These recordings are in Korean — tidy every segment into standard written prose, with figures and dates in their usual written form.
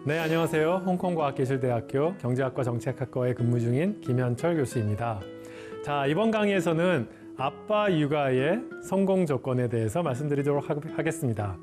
네, 안녕하세요. 홍콩과학기술대학교 경제학과 정책학과에 근무 중인 김현철 교수입니다. 자, 이번 강의에서는 아빠 육아의 성공 조건에 대해서 말씀드리도록 하겠습니다.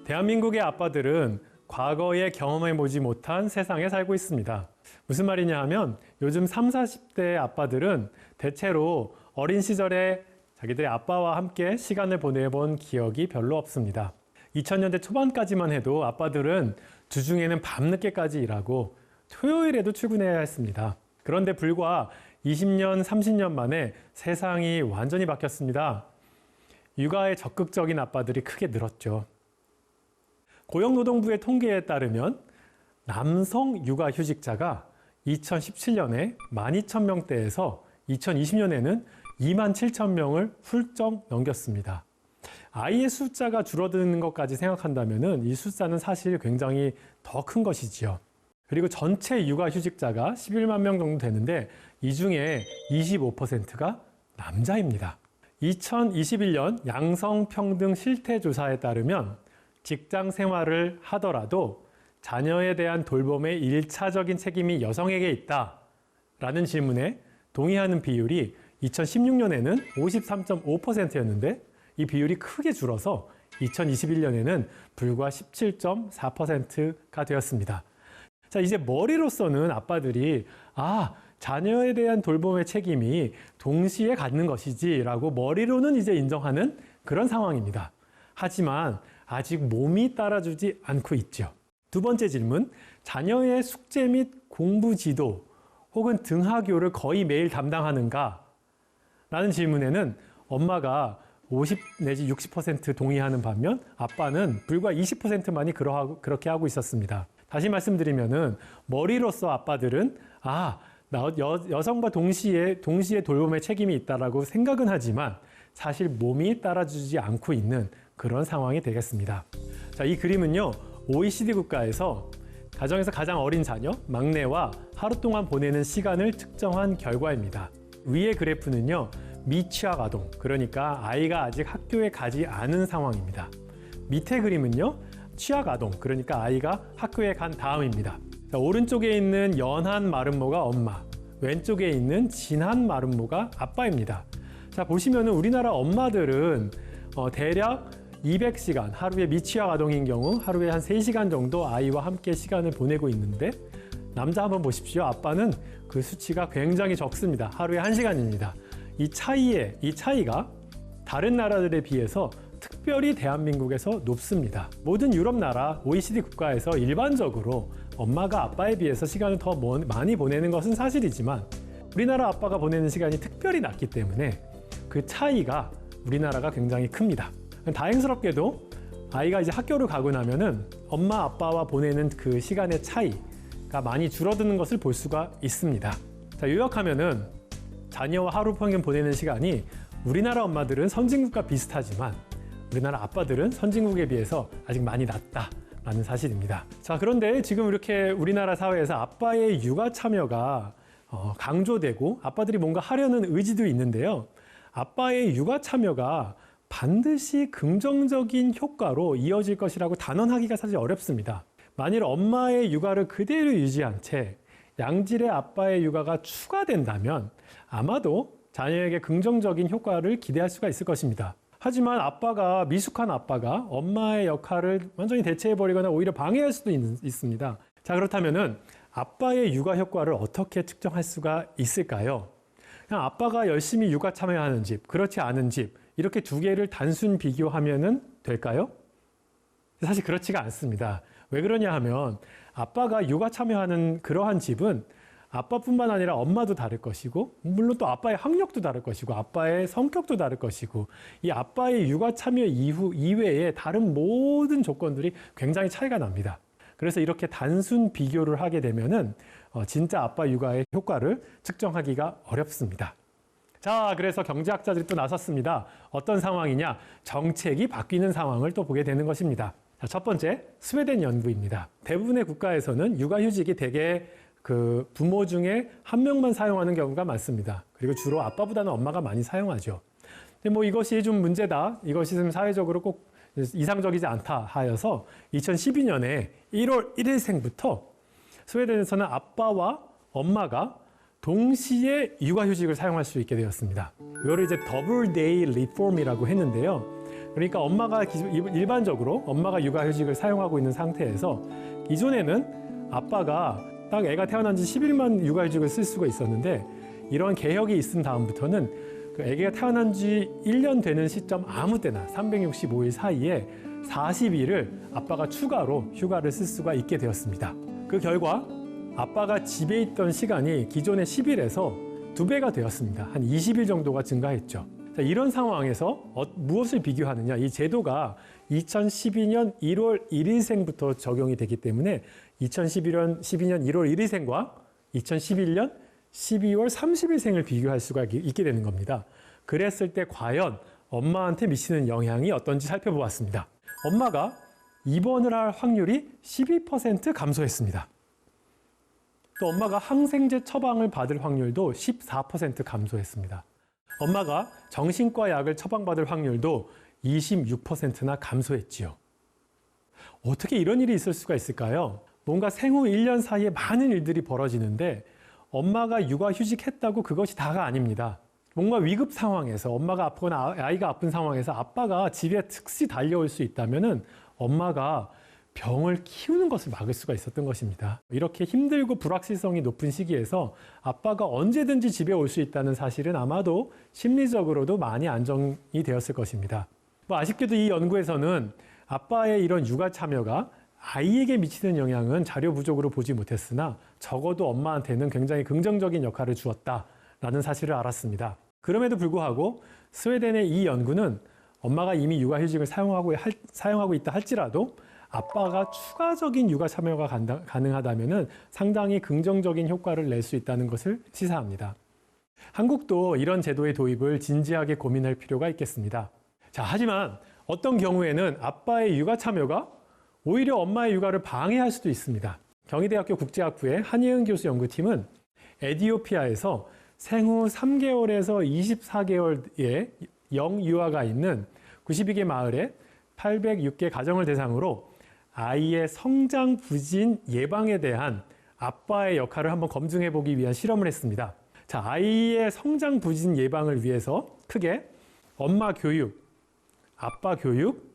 대한민국의 아빠들은 과거에 경험해보지 못한 세상에 살고 있습니다. 무슨 말이냐 하면 요즘 30, 40대 아빠들은 대체로 어린 시절에 자기들의 아빠와 함께 시간을 보내본 기억이 별로 없습니다. 2000년대 초반까지만 해도 아빠들은 주중에는 밤늦게까지 일하고 토요일에도 출근해야 했습니다. 그런데 불과 20년, 30년 만에 세상이 완전히 바뀌었습니다. 육아에 적극적인 아빠들이 크게 늘었죠. 고용노동부의 통계에 따르면 남성 육아휴직자가 2017년에 12,000명대에서 2020년에는 27,000명을 훌쩍 넘겼습니다. 아이의 숫자가 줄어드는 것까지 생각한다면 이 숫자는 사실 굉장히 더 큰 것이지요. 그리고 전체 육아휴직자가 11만 명 정도 되는데 이 중에 25%가 남자입니다. 2021년 양성평등 실태조사에 따르면 직장 생활을 하더라도 자녀에 대한 돌봄의 1차적인 책임이 여성에게 있다라는 질문에 동의하는 비율이 2016년에는 53.5%였는데 이 비율이 크게 줄어서 2021년에는 불과 17.4%가 되었습니다. 자, 이제 머리로서는 아빠들이 자녀에 대한 돌봄의 책임이 동시에 갖는 것이지 라고 머리로는 이제 인정하는 그런 상황입니다. 하지만 아직 몸이 따라주지 않고 있죠. 두 번째 질문, 자녀의 숙제 및 공부 지도 혹은 등하교를 거의 매일 담당하는가? 라는 질문에는 엄마가 50 내지 60% 동의하는 반면 아빠는 불과 20%만이 그렇게 하고 있었습니다. 다시 말씀드리면은 머리로서 아빠들은 여성과 동시에 돌봄의 책임이 있다라고 생각은 하지만 사실 몸이 따라주지 않고 있는 그런 상황이 되겠습니다. 자, 이 그림은요, OECD 국가에서 가정에서 가장 어린 자녀, 막내와 하루 동안 보내는 시간을 측정한 결과입니다. 위의 그래프는요, 미취학 아동, 그러니까 아이가 아직 학교에 가지 않은 상황입니다. 밑에 그림은요, 취학 아동, 그러니까 아이가 학교에 간 다음입니다. 자, 오른쪽에 있는 연한 마름모가 엄마, 왼쪽에 있는 진한 마름모가 아빠입니다. 자, 보시면은 우리나라 엄마들은 대략 200시간, 하루에 미취학 아동인 경우 하루에 한 3시간 정도 아이와 함께 시간을 보내고 있는데 남자 한번 보십시오. 아빠는 그 수치가 굉장히 적습니다. 하루에 1시간입니다. 이 차이가 다른 나라들에 비해서 특별히 대한민국에서 높습니다. 모든 유럽 나라, OECD 국가에서 일반적으로 엄마가 아빠에 비해서 시간을 더 많이 보내는 것은 사실이지만 우리나라 아빠가 보내는 시간이 특별히 낮기 때문에 그 차이가 우리나라가 굉장히 큽니다. 다행스럽게도 아이가 이제 학교를 가고 나면은 엄마 아빠와 보내는 그 시간의 차이가 많이 줄어드는 것을 볼 수가 있습니다. 자, 요약하면은 자녀와 하루 평균 보내는 시간이 우리나라 엄마들은 선진국과 비슷하지만 우리나라 아빠들은 선진국에 비해서 아직 많이 낮다라는 사실입니다. 자, 그런데 지금 이렇게 우리나라 사회에서 아빠의 육아 참여가 강조되고 아빠들이 뭔가 하려는 의지도 있는데요. 아빠의 육아 참여가 반드시 긍정적인 효과로 이어질 것이라고 단언하기가 사실 어렵습니다. 만일 엄마의 육아를 그대로 유지한 채 양질의 아빠의 육아가 추가된다면 아마도 자녀에게 긍정적인 효과를 기대할 수가 있을 것입니다. 하지만 미숙한 아빠가 엄마의 역할을 완전히 대체해버리거나 오히려 방해할 수도 있습니다. 자, 그렇다면은 아빠의 육아 효과를 어떻게 측정할 수가 있을까요? 그냥 아빠가 열심히 육아 참여하는 집, 그렇지 않은 집, 이렇게 두 개를 단순 비교하면은 될까요? 사실 그렇지가 않습니다. 왜 그러냐 하면 아빠가 육아 참여하는 그러한 집은 아빠뿐만 아니라 엄마도 다를 것이고, 물론 또 아빠의 학력도 다를 것이고, 아빠의 성격도 다를 것이고, 이 아빠의 육아 참여 이외에 다른 모든 조건들이 굉장히 차이가 납니다. 그래서 이렇게 단순 비교를 하게 되면은 진짜 아빠 육아의 효과를 측정하기가 어렵습니다. 자, 그래서 경제학자들이 또 나섰습니다. 어떤 상황이냐? 정책이 바뀌는 상황을 또 보게 되는 것입니다. 자, 첫 번째, 스웨덴 연구입니다. 대부분의 국가에서는 육아휴직이 대개 그 부모 중에 한 명만 사용하는 경우가 많습니다. 그리고 주로 아빠보다는 엄마가 많이 사용하죠. 근데 뭐 이것이 좀 문제다, 이것이 좀 사회적으로 꼭 이상적이지 않다 하여서 2012년에 1월 1일생부터 스웨덴에서는 아빠와 엄마가 동시에 육아휴직을 사용할 수 있게 되었습니다. 이거를 이제 더블 데이 리폼이라고 했는데요. 그러니까 엄마가 일반적으로 엄마가 육아휴직을 사용하고 있는 상태에서 이전에는 아빠가 딱 애가 태어난 지 10일만 육아휴직을 쓸 수가 있었는데, 이런 개혁이 있은 다음부터는 그 애가 태어난 지 1년 되는 시점 아무 때나 365일 사이에 40일을 아빠가 추가로 휴가를 쓸 수가 있게 되었습니다. 그 결과 아빠가 집에 있던 시간이 기존의 10일에서 2배가 되었습니다. 한 20일 정도가 증가했죠. 자, 이런 상황에서 무엇을 비교하느냐? 이 제도가 2012년 1월 1일생부터 적용이 되기 때문에 2012년 1월 1일생과 2011년 12월 30일생을 비교할 수가 있게 되는 겁니다. 그랬을 때 과연 엄마한테 미치는 영향이 어떤지 살펴보았습니다. 엄마가 입원을 할 확률이 12% 감소했습니다. 또 엄마가 항생제 처방을 받을 확률도 14% 감소했습니다. 엄마가 정신과 약을 처방받을 확률도 26%나 감소했지요. 어떻게 이런 일이 있을 수가 있을까요? 뭔가 생후 1년 사이에 많은 일들이 벌어지는데 엄마가 육아휴직했다고 그것이 다가 아닙니다. 뭔가 위급 상황에서 엄마가 아프거나 아이가 아픈 상황에서 아빠가 집에 즉시 달려올 수 있다면은 엄마가 병을 키우는 것을 막을 수가 있었던 것입니다. 이렇게 힘들고 불확실성이 높은 시기에서 아빠가 언제든지 집에 올 수 있다는 사실은 아마도 심리적으로도 많이 안정이 되었을 것입니다. 아쉽게도 이 연구에서는 아빠의 이런 육아 참여가 아이에게 미치는 영향은 자료 부족으로 보지 못했으나 적어도 엄마한테는 굉장히 긍정적인 역할을 주었다라는 사실을 알았습니다. 그럼에도 불구하고 스웨덴의 이 연구는 엄마가 이미 육아휴직을 사용하고 있다 할지라도 아빠가 추가적인 육아 참여가 가능하다면 상당히 긍정적인 효과를 낼 수 있다는 것을 시사합니다. 한국도 이런 제도의 도입을 진지하게 고민할 필요가 있겠습니다. 자, 하지만 어떤 경우에는 아빠의 육아 참여가 오히려 엄마의 육아를 방해할 수도 있습니다. 경희대학교 국제학부의 한예은 교수 연구팀은 에티오피아에서 생후 3개월에서 24개월의 영유아가 있는 92개 마을에 806개 가정을 대상으로 아이의 성장 부진 예방에 대한 아빠의 역할을 한번 검증해 보기 위한 실험을 했습니다. 자, 아이의 성장 부진 예방을 위해서 크게 엄마 교육, 아빠 교육,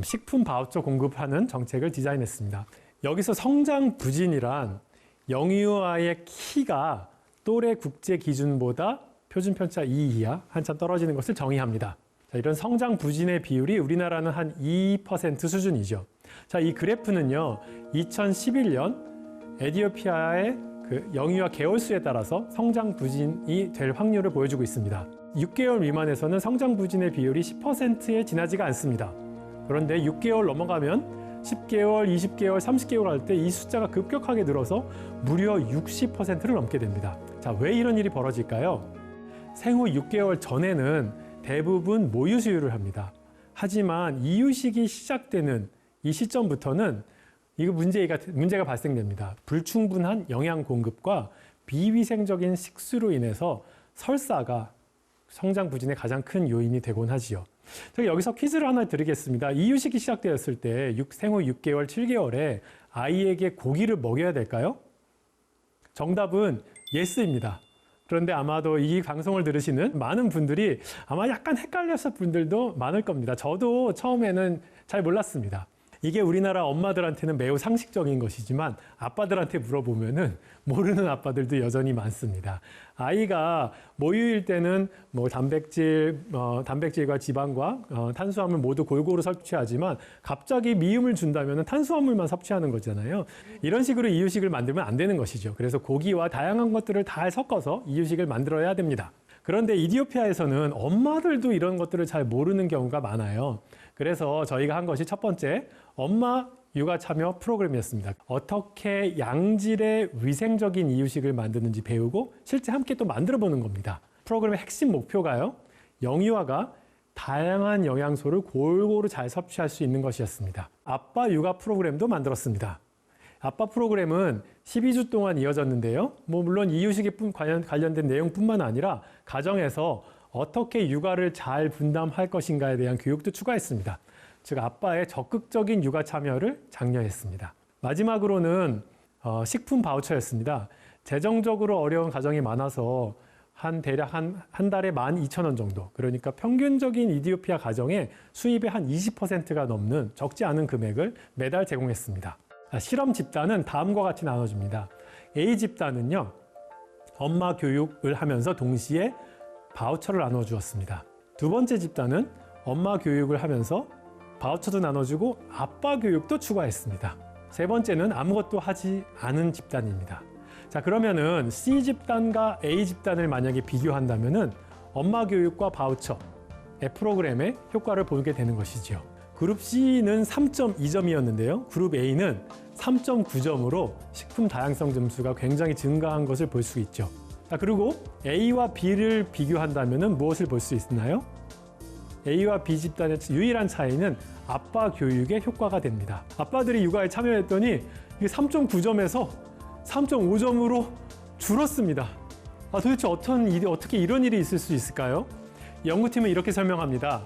식품 바우처 공급하는 정책을 디자인했습니다. 여기서 성장 부진이란 영유아의 키가 또래 국제 기준보다 표준 편차 2 이하 한참 떨어지는 것을 정의합니다. 자, 이런 성장 부진의 비율이 우리나라는 한 2% 수준이죠. 자, 이 그래프는요, 2011년 에티오피아의 그 영유아 개월수에 따라서 성장 부진이 될 확률을 보여주고 있습니다. 6개월 미만에서는 성장 부진의 비율이 10%에 지나지가 않습니다. 그런데 6개월 넘어가면 10개월, 20개월, 30개월 할 때 이 숫자가 급격하게 늘어서 무려 60%를 넘게 됩니다. 자, 왜 이런 일이 벌어질까요? 생후 6개월 전에는 대부분 모유 수유를 합니다. 하지만 이유식이 시작되는 이 시점부터는 이거 문제가 발생됩니다. 불충분한 영양 공급과 비위생적인 식수로 인해서 설사가 성장 부진의 가장 큰 요인이 되곤 하지요. 제가 여기서 퀴즈를 하나 드리겠습니다. 이유식이 시작되었을 때 생후 6개월, 7개월에 아이에게 고기를 먹여야 될까요? 정답은 예스입니다. 그런데 아마도 이 방송을 들으시는 많은 분들이 아마 약간 헷갈렸을 분들도 많을 겁니다. 저도 처음에는 잘 몰랐습니다. 이게 우리나라 엄마들한테는 매우 상식적인 것이지만 아빠들한테 물어보면은 모르는 아빠들도 여전히 많습니다. 아이가 모유일 때는 뭐 단백질과 지방과 탄수화물 모두 골고루 섭취하지만 갑자기 미움을 준다면은 탄수화물만 섭취하는 거잖아요. 이런 식으로 이유식을 만들면 안 되는 것이죠. 그래서 고기와 다양한 것들을 다 섞어서 이유식을 만들어야 됩니다. 그런데 이디오피아에서는 엄마들도 이런 것들을 잘 모르는 경우가 많아요. 그래서 저희가 한 것이 첫 번째, 엄마 육아 참여 프로그램이었습니다. 어떻게 양질의 위생적인 이유식을 만드는지 배우고 실제 함께 또 만들어 보는 겁니다. 프로그램의 핵심 목표가요, 영유아가 다양한 영양소를 골고루 잘 섭취할 수 있는 것이었습니다. 아빠 육아 프로그램도 만들었습니다. 아빠 프로그램은 12주 동안 이어졌는데요. 물론 이유식에 관련된 내용뿐만 아니라 가정에서 어떻게 육아를 잘 분담할 것인가에 대한 교육도 추가했습니다. 즉 아빠의 적극적인 육아 참여를 장려했습니다. 마지막으로는 식품 바우처였습니다. 재정적으로 어려운 가정이 많아서 대략 한 달에 12,000원 정도, 그러니까 평균적인 이디오피아 가정의 수입의 한 20%가 넘는 적지 않은 금액을 매달 제공했습니다. 실험 집단은 다음과 같이 나눠집니다. A 집단은요, 엄마 교육을 하면서 동시에 바우처를 나눠주었습니다. 두 번째 집단은 엄마 교육을 하면서 바우처도 나눠주고 아빠 교육도 추가했습니다. 세 번째는 아무것도 하지 않은 집단입니다. 자, 그러면은 C 집단과 A 집단을 만약에 비교한다면은 엄마 교육과 바우처의 프로그램의 효과를 보게 되는 것이죠. 그룹 C는 3.2점이었는데요. 그룹 A는 3.9점으로 식품 다양성 점수가 굉장히 증가한 것을 볼 수 있죠. 자, 그리고 A와 B를 비교한다면 무엇을 볼 수 있나요? A와 B 집단의 유일한 차이는 아빠 교육의 효과가 됩니다. 아빠들이 육아에 참여했더니 이게 3.9점에서 3.5점으로 줄었습니다. 도대체 어떻게 이런 일이 있을 수 있을까요? 연구팀은 이렇게 설명합니다.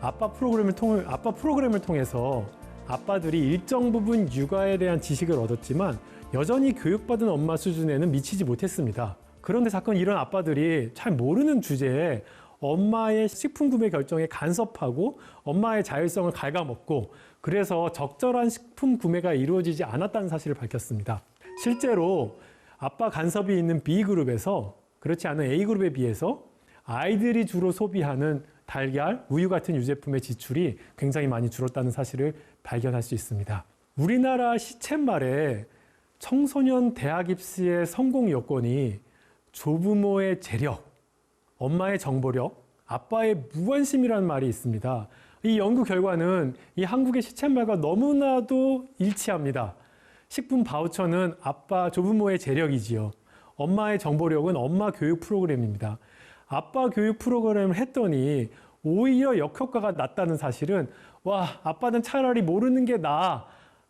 아빠 프로그램을 통해서 아빠들이 일정 부분 육아에 대한 지식을 얻었지만 여전히 교육받은 엄마 수준에는 미치지 못했습니다. 그런데 자꾸 이런 아빠들이 잘 모르는 주제에 엄마의 식품 구매 결정에 간섭하고 엄마의 자율성을 갉아먹고 그래서 적절한 식품 구매가 이루어지지 않았다는 사실을 밝혔습니다. 실제로 아빠 간섭이 있는 B그룹에서 그렇지 않은 A그룹에 비해서 아이들이 주로 소비하는 달걀, 우유 같은 유제품의 지출이 굉장히 많이 줄었다는 사실을 발견할 수 있습니다. 우리나라 시쳇말에 청소년 대학 입시의 성공 요건이 조부모의 재력, 엄마의 정보력, 아빠의 무관심이라는 말이 있습니다. 이 연구 결과는 이 한국의 시쳇말과 너무나도 일치합니다. 식품 바우처는 조부모의 재력이지요. 엄마의 정보력은 엄마 교육 프로그램입니다. 아빠 교육 프로그램을 했더니 오히려 역효과가 났다는 사실은 아빠는 차라리 모르는 게 나아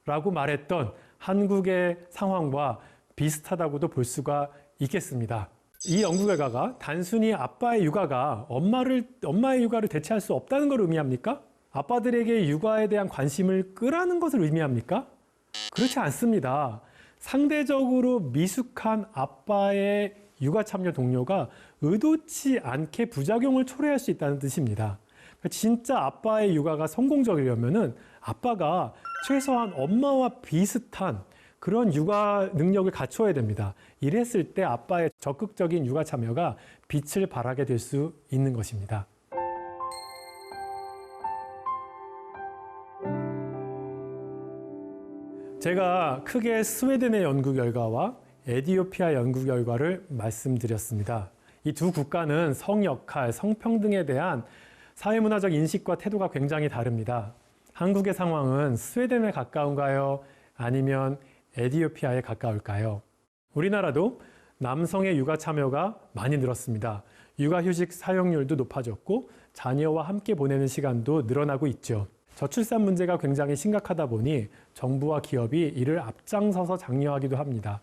라고 말했던 한국의 상황과 비슷하다고도 볼 수가 있겠습니다. 이 연구 결과가 단순히 아빠의 육아가 엄마의 육아를 대체할 수 없다는 걸 의미합니까? 아빠들에게 육아에 대한 관심을 끄라는 것을 의미합니까? 그렇지 않습니다. 상대적으로 미숙한 아빠의 육아 참여 동료가 의도치 않게 부작용을 초래할 수 있다는 뜻입니다. 진짜 아빠의 육아가 성공적이려면은 아빠가 최소한 엄마와 비슷한 그런 육아 능력을 갖춰야 됩니다. 이랬을 때 아빠의 적극적인 육아 참여가 빛을 발하게 될 수 있는 것입니다. 제가 크게 스웨덴의 연구 결과와 에티오피아 연구 결과를 말씀드렸습니다. 이 두 국가는 성역할, 성평등에 대한 사회문화적 인식과 태도가 굉장히 다릅니다. 한국의 상황은 스웨덴에 가까운가요? 아니면 에티오피아에 가까울까요? 우리나라도 남성의 육아 참여가 많이 늘었습니다. 육아휴직 사용률도 높아졌고 자녀와 함께 보내는 시간도 늘어나고 있죠. 저출산 문제가 굉장히 심각하다 보니 정부와 기업이 이를 앞장서서 장려하기도 합니다.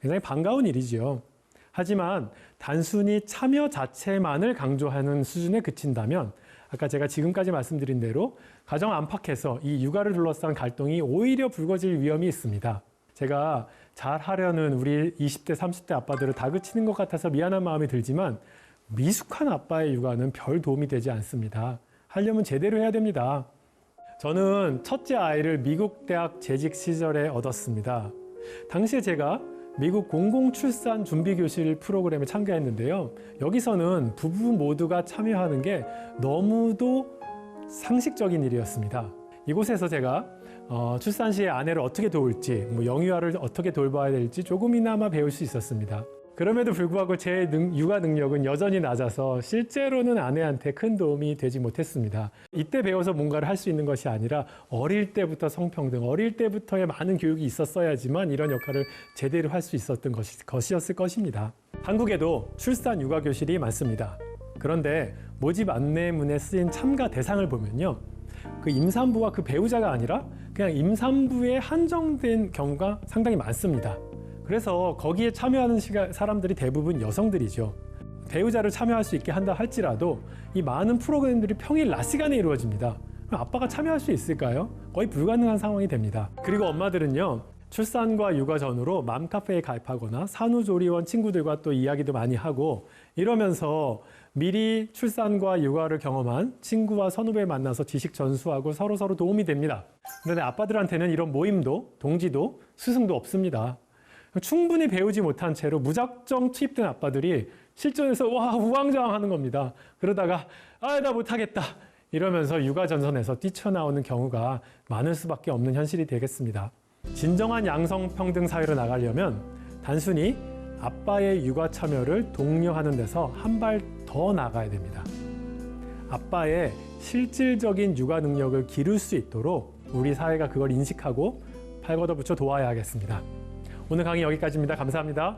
굉장히 반가운 일이지요. 하지만 단순히 참여 자체만을 강조하는 수준에 그친다면 아까 제가 지금까지 말씀드린 대로 가정 안팎에서 이 육아를 둘러싼 갈등이 오히려 불거질 위험이 있습니다. 제가 잘하려는 우리 20대, 30대 아빠들을 다그치는 것 같아서 미안한 마음이 들지만 미숙한 아빠의 육아는 별 도움이 되지 않습니다. 하려면 제대로 해야 됩니다. 저는 첫째 아이를 미국 대학 재직 시절에 얻었습니다. 당시에 제가 미국 공공출산 준비교실 프로그램에 참가했는데요. 여기서는 부부 모두가 참여하는 게 너무도 상식적인 일이었습니다. 이곳에서 제가 출산 시에 아내를 어떻게 도울지, 영유아를 어떻게 돌봐야 될지 조금이나마 배울 수 있었습니다. 그럼에도 불구하고 제 육아 능력은 여전히 낮아서 실제로는 아내한테 큰 도움이 되지 못했습니다. 이때 배워서 뭔가를 할 수 있는 것이 아니라 어릴 때부터 성평등, 어릴 때부터의 많은 교육이 있었어야지만 이런 역할을 제대로 할 수 있었던 것이었을 것입니다. 한국에도 출산 육아 교실이 많습니다. 그런데 모집 안내문에 쓰인 참가 대상을 보면요. 그 임산부와 그 배우자가 아니라 그냥 임산부에 한정된 경우가 상당히 많습니다. 그래서 거기에 참여하는 사람들이 대부분 여성들이죠. 배우자를 참여할 수 있게 한다 할지라도 이 많은 프로그램들이 평일 낮 시간에 이루어집니다. 그럼 아빠가 참여할 수 있을까요? 거의 불가능한 상황이 됩니다. 그리고 엄마들은요. 출산과 육아 전후로 맘카페에 가입하거나 산후조리원 친구들과 또 이야기도 많이 하고 이러면서 미리 출산과 육아를 경험한 친구와 선후배 만나서 지식 전수하고 서로 도움이 됩니다. 그런데 아빠들한테는 이런 모임도 동지도 스승도 없습니다. 충분히 배우지 못한 채로 무작정 투입된 아빠들이 실전에서 우왕좌왕하는 겁니다. 그러다가 나 못하겠다 이러면서 육아 전선에서 뛰쳐나오는 경우가 많을 수밖에 없는 현실이 되겠습니다. 진정한 양성평등 사회로 나가려면 단순히 아빠의 육아 참여를 독려하는 데서 한 발 더 나가야 됩니다. 아빠의 실질적인 육아 능력을 기를 수 있도록 우리 사회가 그걸 인식하고 팔 걷어붙여 도와야 하겠습니다. 오늘 강의 여기까지입니다. 감사합니다.